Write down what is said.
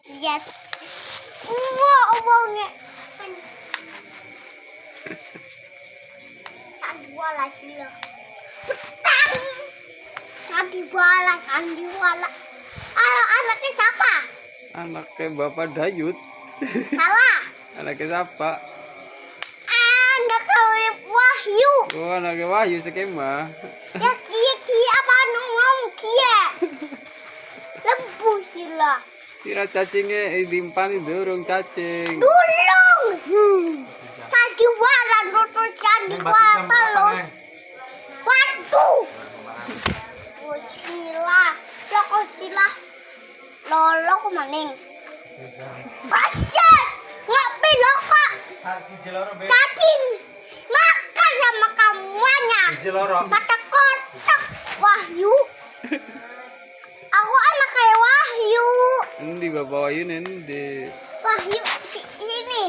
lihat. Wow. Sandiwala. Anaknya siapa? Anaknya Bapak Dayut. Salah. Anaknya siapa? Anaknya Wahyu. Oh, anaknya Wahyu skema. Ya kia apa ngomong kia. Lembu sila. Kira cacingnya dimpan dorong cacing. Dulung. Sandiwala nonton sandiwala lo. Waduh. Sila. Lolo kumaning. Pasien. Ngapain lo kak? Cacing. Makan sama kamunya. Kata kotak Wahyu. Aku anak kayak Wahyu. Ini Bapak Wahyu ini. Wahyu ini.